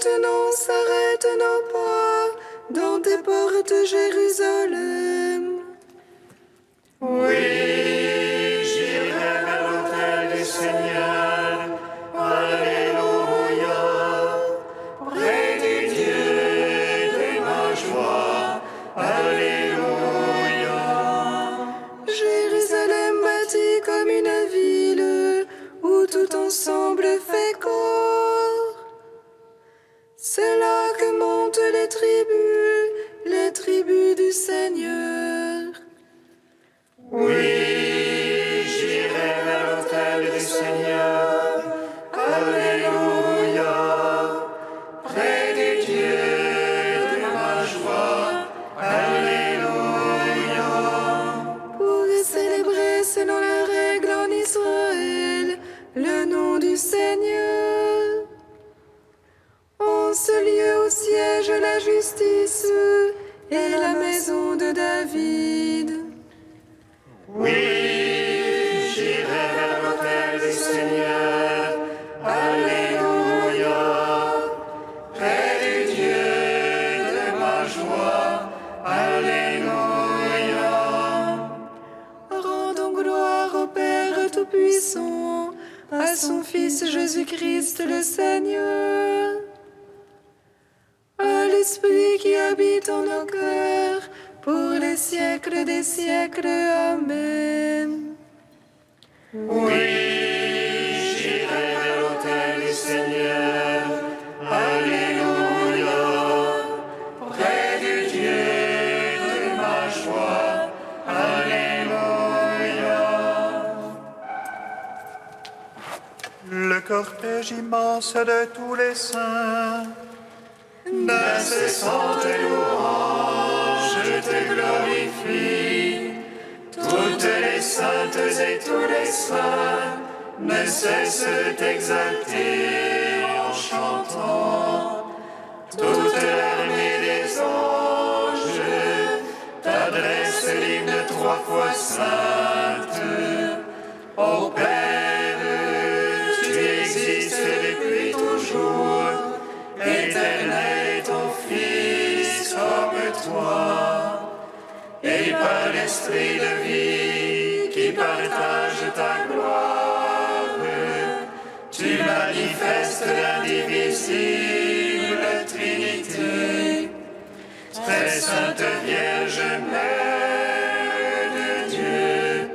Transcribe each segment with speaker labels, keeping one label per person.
Speaker 1: maintenant s'arrête nos pas dans tes portes, Jérusalem.
Speaker 2: Oui, j'irai vers l'autel du Seigneur. Alléluia. Près du Dieu de ma joie. Alléluia.
Speaker 1: Jérusalem bâtie comme une ville où tout ensemble fait corps. C'est là que montent les tribus du Seigneur.
Speaker 2: Oui, j'irai vers l'autel du Seigneur. Alléluia. Près du Dieu de ma joie. Alléluia.
Speaker 1: Pour célébrer selon la règle en Israël le nom du Seigneur. En ce lieu où siège la justice et la maison de David.
Speaker 2: Oui, j'irai vers l'autel du Seigneur. Alléluia. Près du Dieu de ma joie. Alléluia.
Speaker 1: Rendons gloire au Père Tout-Puissant, à son Fils Jésus-Christ le Seigneur, à l'Esprit qui habite en nos cœurs, pour les siècles des siècles. Amen.
Speaker 2: Oui, j'irai vers l'autel du Seigneur. Alléluia. Près du Dieu de ma joie. Alléluia.
Speaker 3: Le cortège immense de tous les saints,
Speaker 2: D'incessantes louanges, je te glorifie. Toutes les saintes et tous les saints ne cessent de t'exalter en chantant. Toute l'armée des anges t'adresse l'hymne 3 fois sainte. Ô Père, tu existes depuis toujours, éternel est ton Fils comme toi. Et par l'Esprit de vie qui partage ta gloire, tu manifestes l'indivisible Trinité. Très sainte Vierge, Mère de Dieu,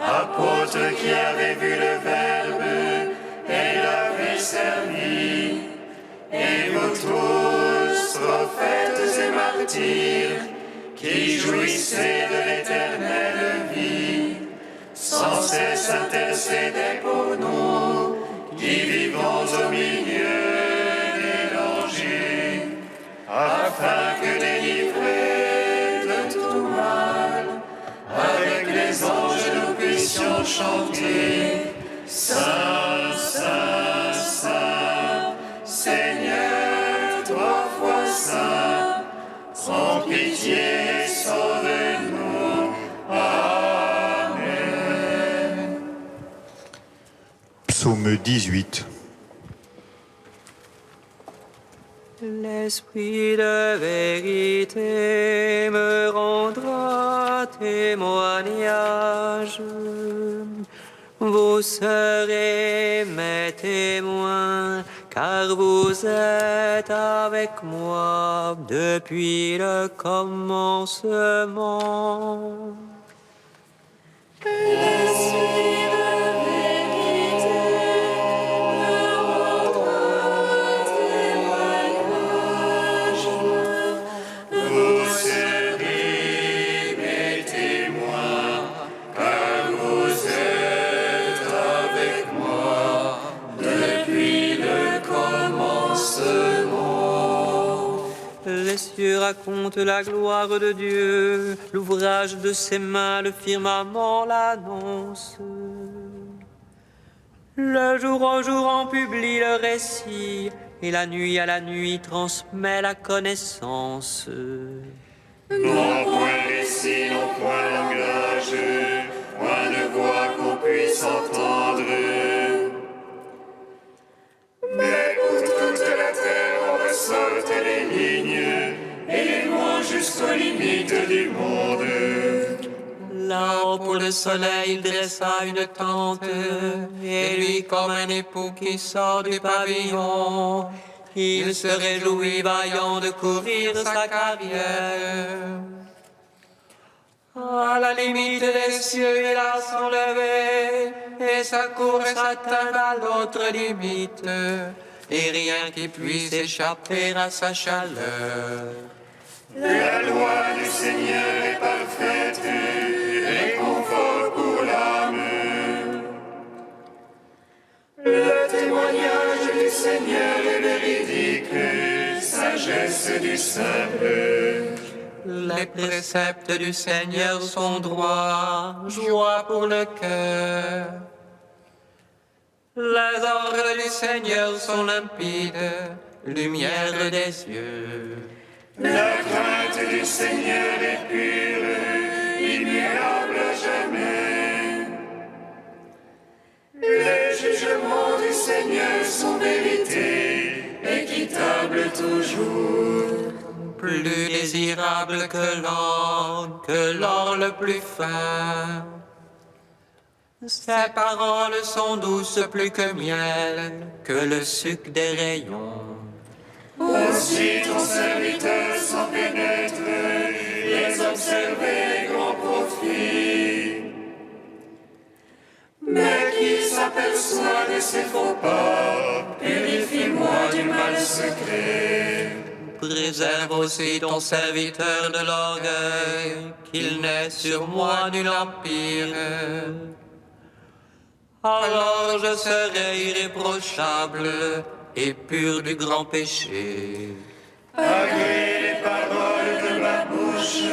Speaker 2: apôtre qui avait vu le Verbe et l'avait servi, et vous tous, prophètes et martyrs, qui jouissez de l'éternelle vie, sans cesse intercédez pour nous, qui vivons au milieu des dangers, afin que délivrés de tout mal, avec les anges nous puissions chanter Saint, Saint, Saint, Seigneur, 3 fois Saint, prends pitié et sauve-nous. Amen.
Speaker 3: Psaume 18.
Speaker 4: L'Esprit de vérité me rendra témoignage. Vous serez mes témoins, car vous êtes avec moi depuis le commencement.
Speaker 1: L'Esprit de vérité me rendra témoignage.
Speaker 2: Vous serez mes témoins, car vous êtes avec moi depuis le commencement.
Speaker 4: Les cieux racontent la gloire de Dieu, l'ouvrage de ses mains, le firmament l'annonce. Le jour au jour en publie le récit, et la nuit à la nuit transmet la connaissance.
Speaker 2: Non point récit, non point langage, point de voix qu'on puisse entendre. Mais pour toute la terre on du monde.
Speaker 4: Là-haut pour le soleil, il dressa une tente, et lui comme un époux qui sort du pavillon, il se réjouit vaillant de courir sa carrière. À la limite des cieux, il a s'enlevé, et sa course atteint à l'autre limite, et rien qui puisse échapper à sa chaleur.
Speaker 2: La loi du Seigneur est parfaite, réconfort pour l'âme. Le témoignage du Seigneur est véridique, sagesse du simple.
Speaker 4: Les préceptes du Seigneur sont droits, joie pour le cœur. Les ordres du Seigneur sont limpides, lumière des yeux.
Speaker 2: La crainte du Seigneur est pure, immuable à jamais. Les jugements du Seigneur sont vérité, équitables toujours.
Speaker 4: Plus désirable que l'or le plus fin. Ses paroles sont douces plus que miel, que le sucre des rayons.
Speaker 2: Aussi ton serviteur s'en pénètre, les observer grand profit. Mais qui s'aperçoit de ses faux pas, purifie-moi du mal secret.
Speaker 4: Préserve aussi ton serviteur de l'orgueil, qu'il n'ait sur moi nul empire. Alors je serai irréprochable et pur du grand péché.
Speaker 2: Agrée les paroles de ma bouche,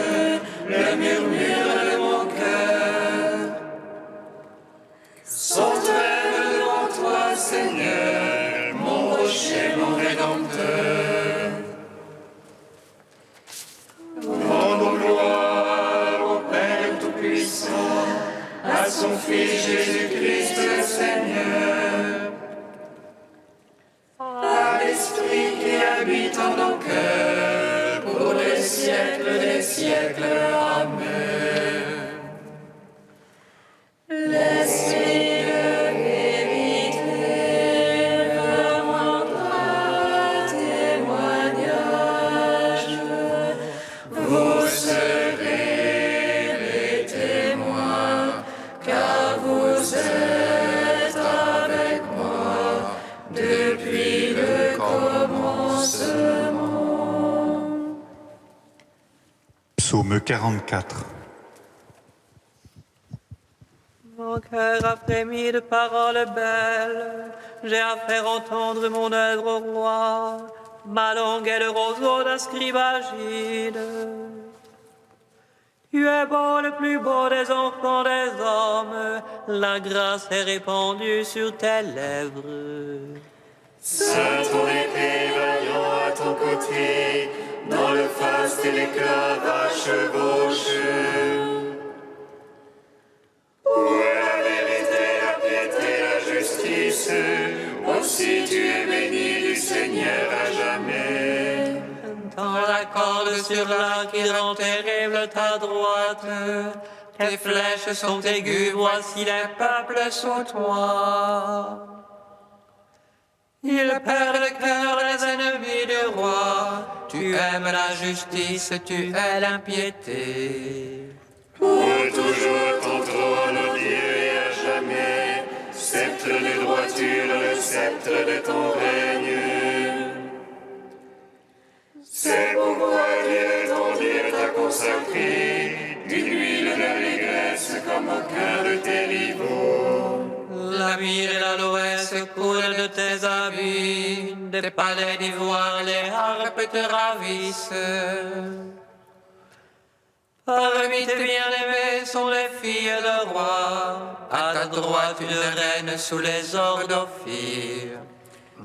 Speaker 2: le murmure de mon cœur. S'entrève devant toi, Seigneur, mon rocher, mon rédempteur. Rendons gloire au Père Tout-Puissant, à son Fils Jésus-Christ le Seigneur, à l'Esprit qui habite en nos cœurs, pour les siècles des siècles. Amen. L'Esprit de vérité me rendra témoignage. Vous serez les témoins, car vous êtes avec moi depuis le commencement.
Speaker 3: Psaume 44.
Speaker 4: Mon cœur a frémi de paroles belles, j'ai à faire entendre mon œuvre au roi, ma langue est le roseau d'un scribe agile. Tu es beau, le plus beau des enfants des hommes, la grâce est répandue sur tes lèvres.
Speaker 2: Saint ton épée vaillant à ton côté, dans le faste et l'éclat va chevauche. Où est la vérité, la piété, la justice, aussi tu es béni du Seigneur à jamais.
Speaker 4: Dans la corde sur l'arc qui rend terrible ta droite, tes flèches sont aiguës, voici les peuples sous toi. Il perd le cœur des ennemis du roi, tu aimes la justice, tu es l'impiété.
Speaker 2: Pour toujours ton trône, ô Dieu, et à jamais, sceptre de droiture, le sceptre de ton règne. C'est pourquoi Dieu, ton Dieu, t'a consacré d'une huile d'allégresse comme aucun de tes rivaux.
Speaker 4: La myrrhe et l'aloès coulent de tes habits, des palais d'ivoire, les harpes te ravissent. Parmi tes bien-aimés sont les filles de roi, à ta droite une reine sous les ors d'Ophir.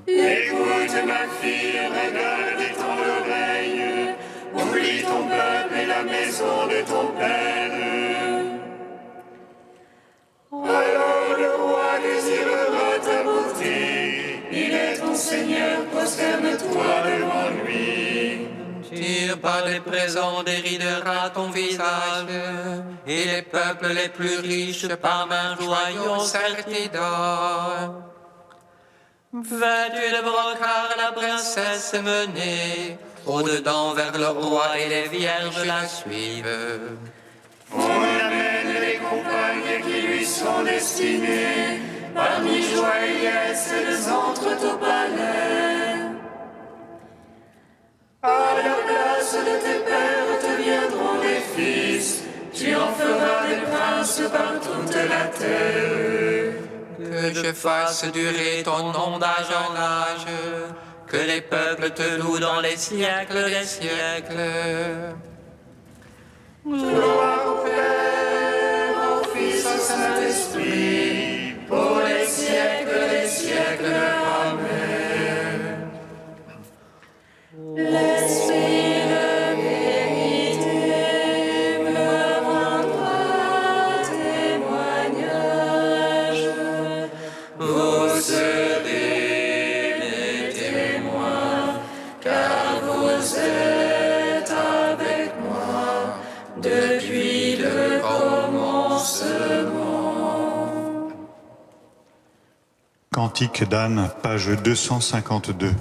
Speaker 2: Écoute ma fille, regarde ton oreille, oublie ton peuple et la maison de ton père. Alors le roi désirera ta beauté, il est ton Seigneur, prosterne-toi devant lui.
Speaker 4: Tu pas des présents déridera ton visage, et les peuples les plus riches par main joyaux sertis d'or. Vêtue de brocart, la princesse est menée au-dedans vers le roi et les vierges la suivent.
Speaker 2: On amène les compagnes qui lui sont destinées, parmi joyeuses elles entrent au palais. À la place de tes pères te viendront des fils, tu en feras des princes par toute la terre.
Speaker 4: Que je fasse durer ton nom d'âge en âge, que les peuples te louent dans les siècles des siècles.
Speaker 2: Gloire au Père, au Fils, au Saint-Esprit, pour les siècles des siècles. Amen.
Speaker 1: L'Esprit de vérité me rendra témoignage.
Speaker 2: Vous serez mes témoins, car vous êtes avec moi depuis le commencement.
Speaker 3: Cantique d'Anne, page 252.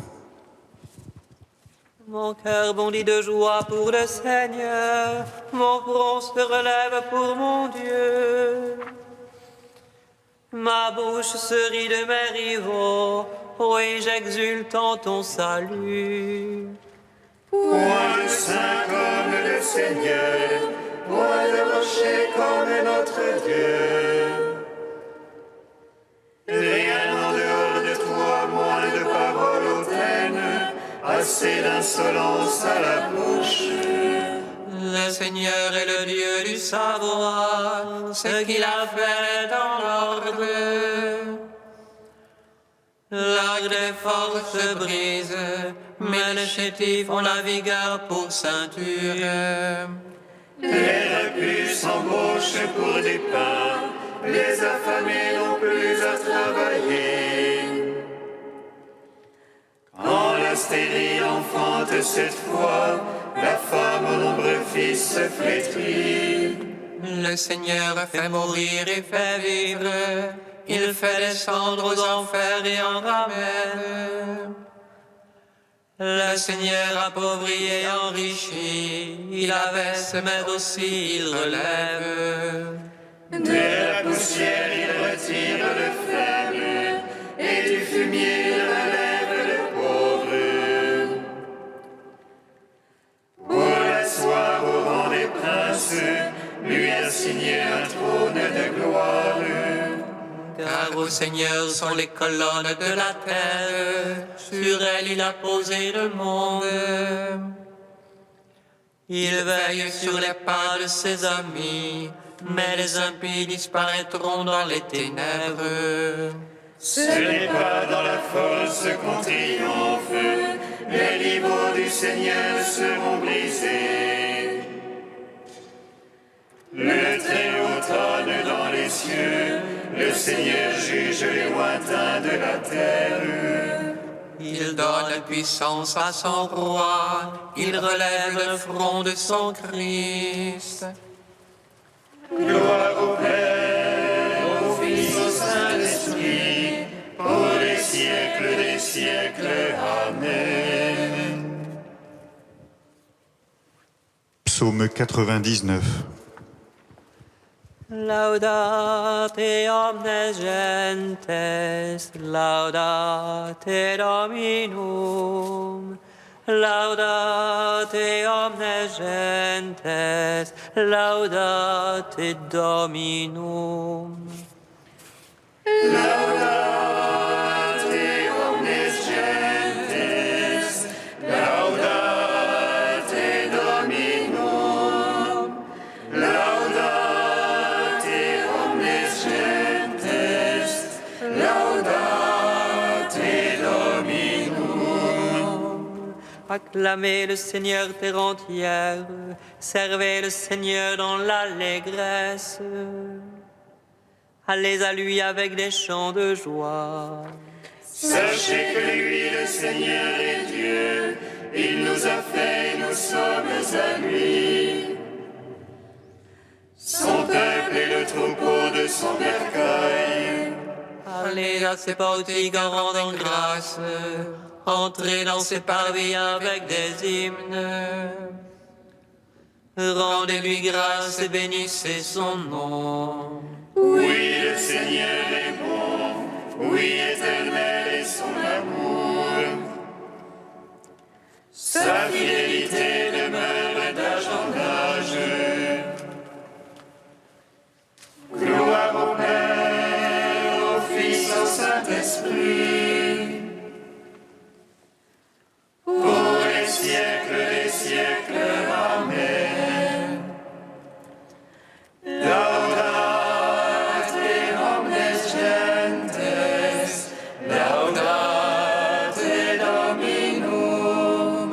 Speaker 4: Mon cœur bondit de joie pour le Seigneur, mon front se relève pour mon Dieu. Ma bouche se rit de mes rivaux, oui, j'exulte en ton salut.
Speaker 2: Point de saint comme le Seigneur, point de rocher comme notre Dieu. Rien en dehors de toi, moins de paroles hautaines, assez d'insolence à la bouche.
Speaker 4: Le Seigneur est le Dieu du savoir, ce qu'il a fait en ordre. L'arc des forces se brise, mais les chétifs ont la vigueur pour ceinture.
Speaker 2: Les repus s'embauchent pour des pains, les affamés n'ont plus à travailler. Quand la stérile enfante cette fois, la femme au nombreux fils se flétrit.
Speaker 4: Le Seigneur fait mourir et fait vivre, il fait descendre aux enfers et en ramène. Le Seigneur appauvrit et enrichit, il abaisse mais aussi il relève.
Speaker 2: De la poussière il retire le faible, et du fumier il relève le pauvre. Pour l'asseoir au rang des princes, lui a signé un trône de gloire.
Speaker 4: Car au Seigneur sont les colonnes de la terre, sur elles il a posé le monde. Il veille sur les pas de ses amis, mais les impies disparaîtront dans les ténèbres.
Speaker 2: Ce n'est pas dans la force qu'on triomphe, les livres du Seigneur seront brisés. Le Très-Haut trône dans les cieux, le Seigneur juge les lointains de la terre.
Speaker 4: Il donne puissance à son roi, il relève le front de son Christ.
Speaker 2: Gloire au Père, au Fils, au Saint-Esprit, pour les siècles des siècles. Amen.
Speaker 3: Psaume 99.
Speaker 4: Laudate omnes gentes, laudate Dominum. Laudate omnes gentes, laudate Dominum.
Speaker 2: Laudate omnes gentes, laudate Dominum. Laudate omnes gentes, laudate Dominum.
Speaker 4: Acclamez le Seigneur terre entière, servez le Seigneur dans l'allégresse. Allez à lui avec des chants de joie.
Speaker 2: Sachez que lui, le Seigneur, est Dieu. Il nous a fait, nous sommes à lui. Son peuple est le troupeau de son bercail.
Speaker 4: Allez à ses portiques en rendant grâce, entrez dans ses pavillons avec des hymnes. Rendez-lui grâce et bénissez son nom.
Speaker 2: Oui, le Seigneur est bon, oui, éternel est son amour. Sa fidélité demeure d'âge en âge. Gloire au Père, au Fils, au Saint-Esprit, pour les siècles des siècles. Amen. Laudate omnes gentes, laudate Dominum,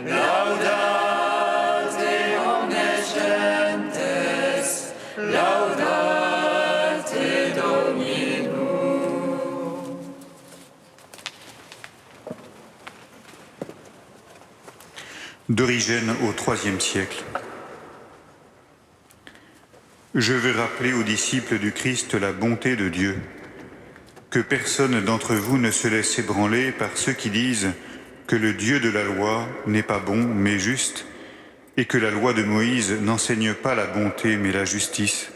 Speaker 2: laudate omnes gentes, laudate Dominum.
Speaker 3: D'Origène au IIIe siècle. Je veux rappeler aux disciples du Christ la bonté de Dieu, que personne d'entre vous ne se laisse ébranler par ceux qui disent que le Dieu de la loi n'est pas bon mais juste, et que la loi de Moïse n'enseigne pas la bonté mais la justice.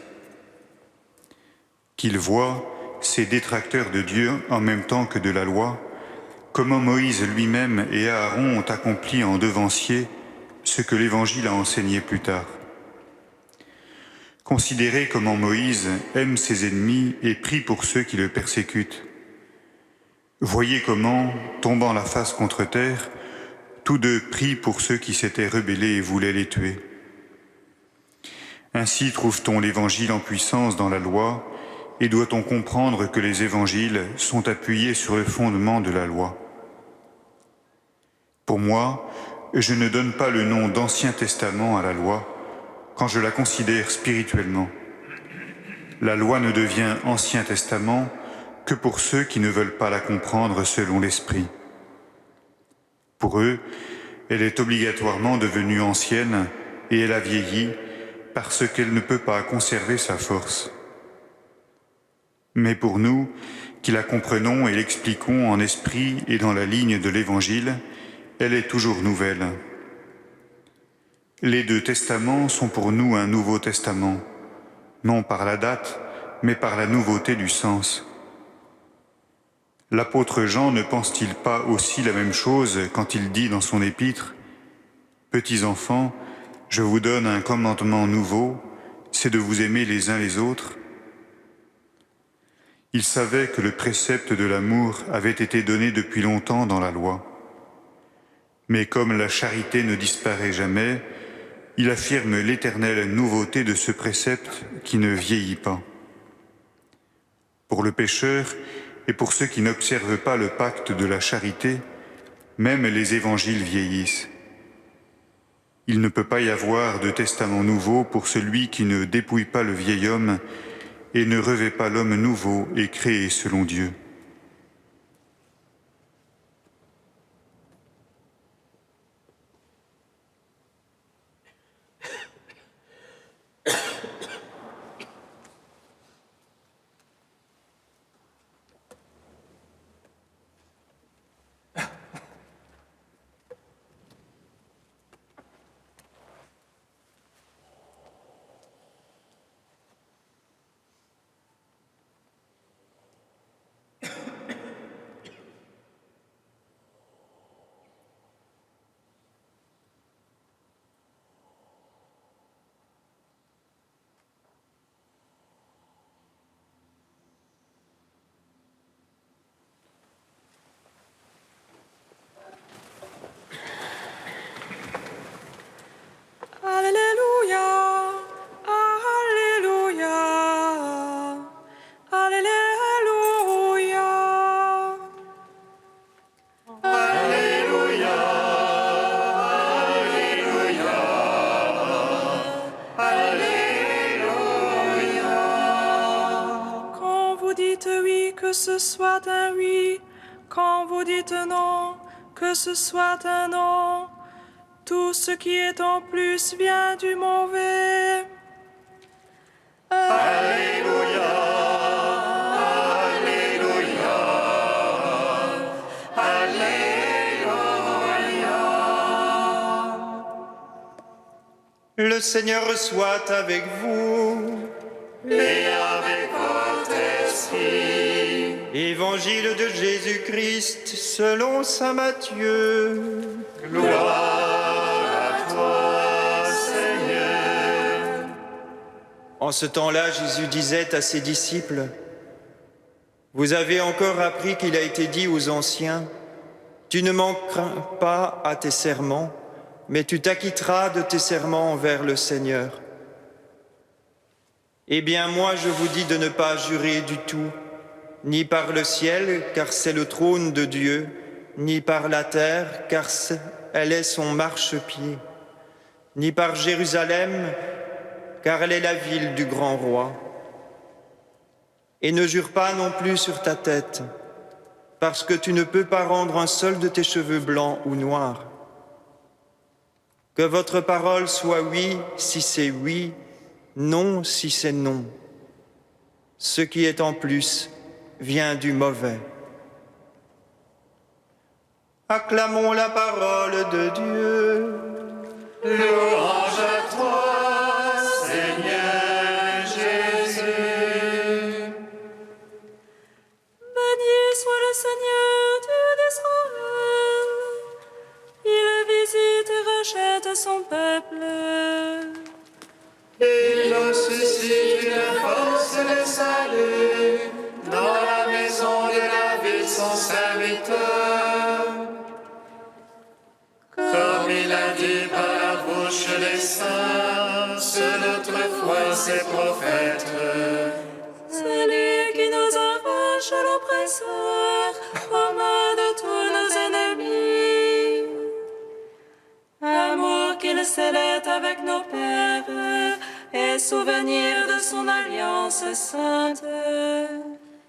Speaker 3: Qu'ils voient, ces détracteurs de Dieu en même temps que de la loi, comment Moïse lui-même et Aaron ont accompli en devancier ce que l'Évangile a enseigné plus tard. Considérez comment Moïse aime ses ennemis et prie pour ceux qui le persécutent. Voyez comment, tombant la face contre terre, tous deux prient pour ceux qui s'étaient rebellés et voulaient les tuer. Ainsi trouve-t-on l'Évangile en puissance dans la loi, et doit-on comprendre que les évangiles sont appuyés sur le fondement de la loi. Pour moi, je ne donne pas le nom d'Ancien Testament à la loi quand je la considère spirituellement. La loi ne devient Ancien Testament que pour ceux qui ne veulent pas la comprendre selon l'Esprit. Pour eux, elle est obligatoirement devenue ancienne et elle a vieilli parce qu'elle ne peut pas conserver sa force. Mais pour nous, qui la comprenons et l'expliquons en esprit et dans la ligne de l'Évangile, elle est toujours nouvelle. Les deux testaments sont pour nous un Nouveau Testament, non par la date, mais par la nouveauté du sens. L'apôtre Jean ne pense-t-il pas aussi la même chose quand il dit dans son épître « Petits enfants, je vous donne un commandement nouveau, c'est de vous aimer les uns les autres ». Il savait que le précepte de l'amour avait été donné depuis longtemps dans la loi. Mais comme la charité ne disparaît jamais, il affirme l'éternelle nouveauté de ce précepte qui ne vieillit pas. Pour le pécheur et pour ceux qui n'observent pas le pacte de la charité, même les évangiles vieillissent. Il ne peut pas y avoir de testament nouveau pour celui qui ne dépouille pas le vieil homme et ne revêt pas l'homme nouveau et créé selon Dieu.
Speaker 1: que ce soit un oui, quand vous dites non, que ce soit un non. Tout ce qui est en plus vient du mauvais.
Speaker 2: Alléluia, Alléluia, Alléluia.
Speaker 5: Le Seigneur soit avec vous.
Speaker 2: Et avec votre esprit.
Speaker 5: Évangile de Jésus-Christ selon saint Matthieu.
Speaker 2: Gloire à toi, Seigneur.
Speaker 5: En ce temps-là, Jésus disait à ses disciples, « Vous avez encore appris qu'il a été dit aux anciens, « Tu ne manqueras pas à tes serments, mais tu t'acquitteras de tes serments envers le Seigneur. » Eh bien, moi, je vous dis de ne pas jurer du tout, ni par le ciel, car c'est le trône de Dieu, ni par la terre, car elle est son marchepied, ni par Jérusalem, car elle est la ville du grand roi. Et ne jure pas non plus sur ta tête, parce que tu ne peux pas rendre un seul de tes cheveux blancs ou noirs. Que votre parole soit oui si c'est oui, non si c'est non. Ce qui est en plus vient du mauvais. Acclamons la parole de Dieu.
Speaker 2: Louange à toi, Seigneur Jésus.
Speaker 1: Béni soit le Seigneur, Dieu d'Israël. Il visite et rachète son peuple.
Speaker 2: Il nous suscite une force de salut dans la maison de David, son serviteur. Comme il a dit par la bouche des saints, seul autrefois ses prophètes.
Speaker 1: C'est lui qui nous arrache l'oppresseur aux mains de tous nos ennemis. Amour qu'il scellait avec nos pères et souvenir de son alliance sainte.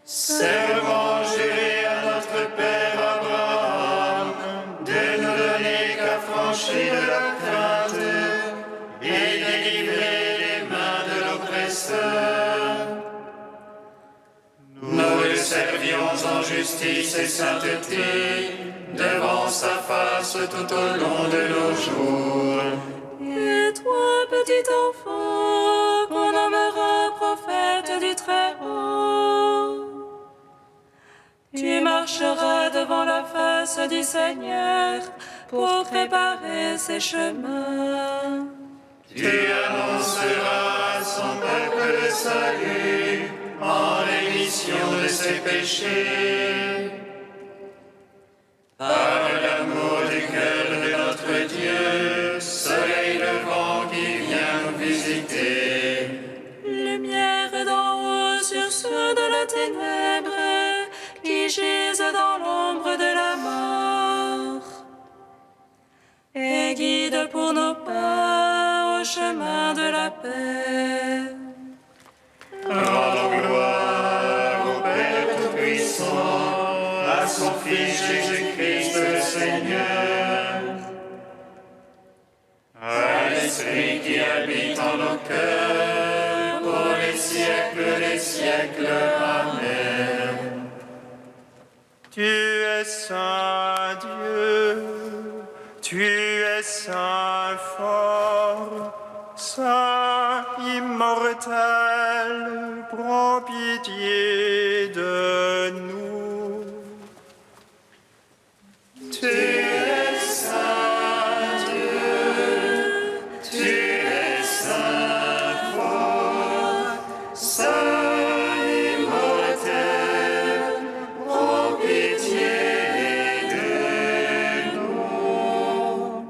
Speaker 2: Serment juré à notre Père Abraham de nous donner qu'affranchis de la crainte et délivrer les mains de l'oppresseur. Nous le servions en justice et sainteté devant sa face tout au long de nos jours.
Speaker 1: Et toi, petit enfant, qu'on nommera prophète du Très-Haut, tu marcheras devant la face du Seigneur pour préparer ses chemins.
Speaker 2: Tu annonceras à son peuple le salut en rémission de ses péchés. Par l'amour du cœur de notre Dieu, soleil levant qui vient nous visiter.
Speaker 1: Lumière d'en haut sur ceux de la ténèbre qui gisent dans l'ombre de la mort. Et guide pour nos pas au chemin de la paix.
Speaker 2: Rendons gloire au Père Tout-Puissant, à son Fils Jésus-Christ le Seigneur, à l'Esprit qui habite en nos cœurs, pour les siècles des siècles. Amen.
Speaker 5: Tu es saint Dieu, tu es saint fort, saint immortel, prends pitié de nous.
Speaker 2: Tu es saint Dieu, tu es saint fort, saint immortel, prends pitié de nous.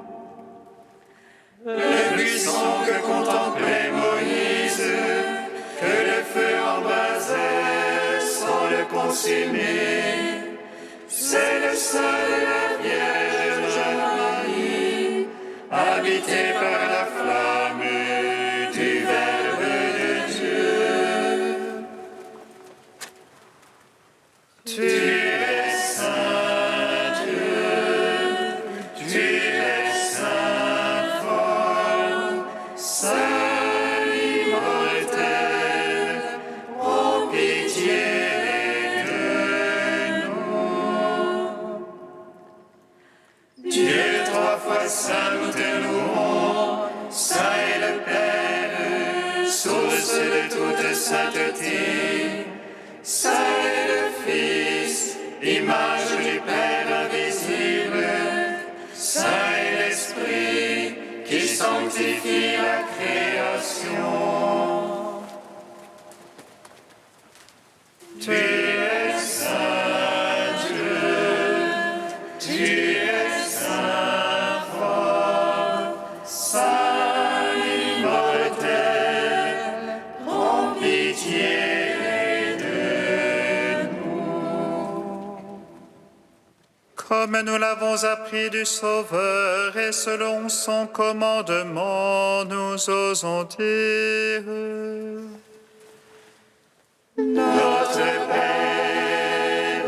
Speaker 2: Le buisson que contemplait Moïse, que le feu embrasait sans le consumer, c'est le sein de la Vierge Marie, habité par la flamme du Verbe de Dieu. Tu es saint Dieu, tu es saint trois fois saint, nous te louons. Saint est le Père, source de toute sainteté. Saint est le Fils, image du Père invisible. Saint est l'Esprit qui sanctifie la création. Tu es saint Dieu, tu es saint fort, saint immortel, prends pitié de nous. Comme nous l'avons appris du Sauveur et selon son commandement, nous osons dire: Notre Père,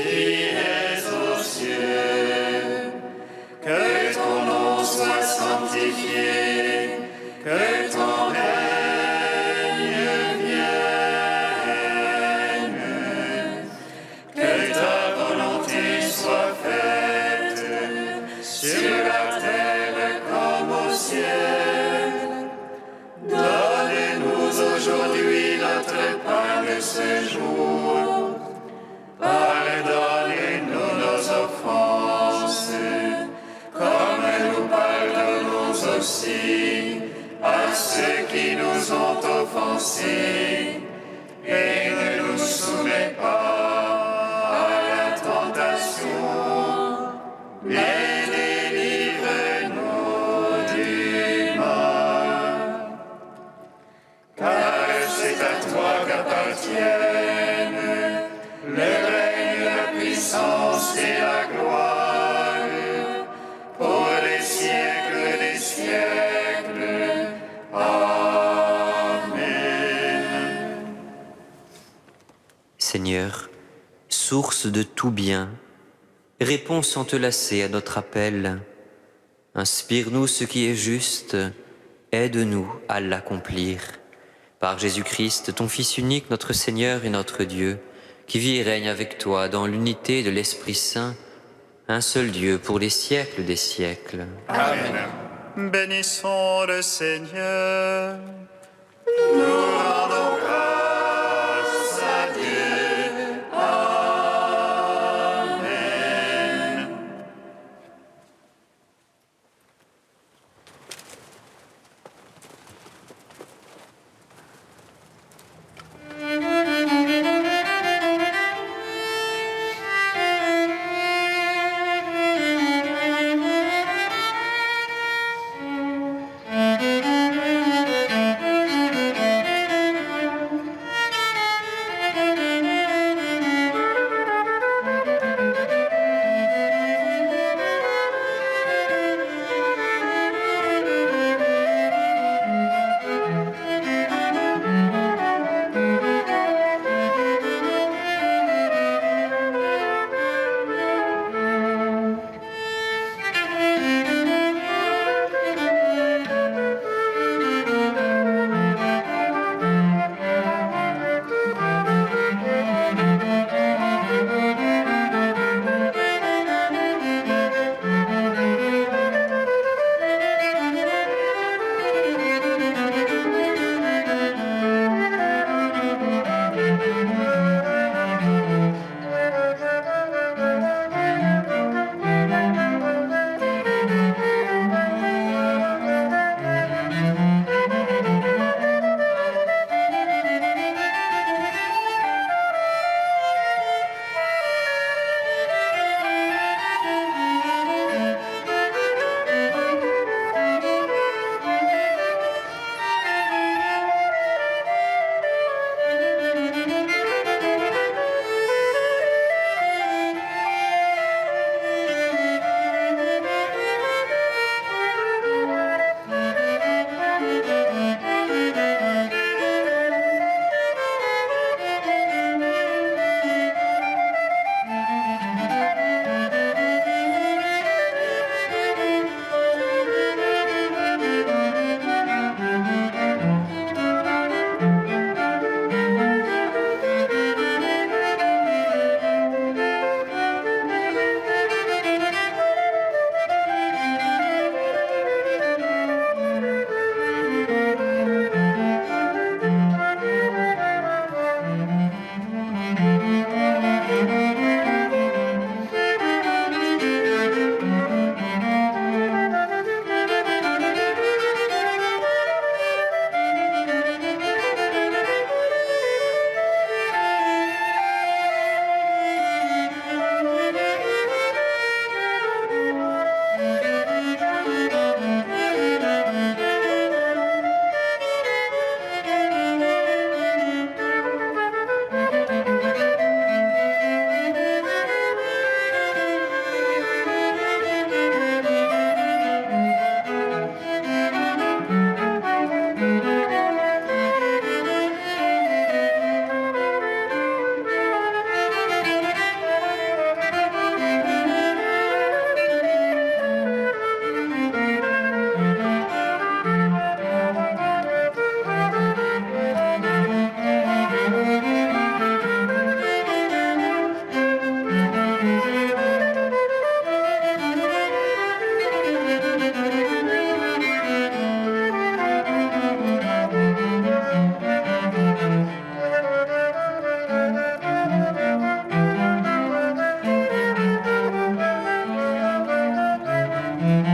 Speaker 2: qui es aux cieux, que ton nom soit sanctifié, que ton règne vienne, que ta volonté soit faite sur la terre comme au ciel. Donne-nous aujourd'hui notre pain de ce jour. Pardonne-nous nos offenses, comme nous pardonnons aussi à ceux qui nous ont offensés. Et ne nous soumets pas à la tentation, mais délivre-nous du mal. Car c'est à toi qu'appartiennent le règne, la puissance et la gloire pour les siècles des siècles. Amen.
Speaker 6: Seigneur, source de tout bien, réponds sans te lasser à notre appel. Inspire-nous ce qui est juste, aide-nous à l'accomplir. Par Jésus-Christ, ton Fils unique, notre Seigneur et notre Dieu, qui vit et règne avec toi dans l'unité de l'Esprit Saint, un seul Dieu pour les siècles des siècles.
Speaker 2: Amen. Bénissons le Seigneur. Nous rendons grâce à Dieu. Amen. Amen.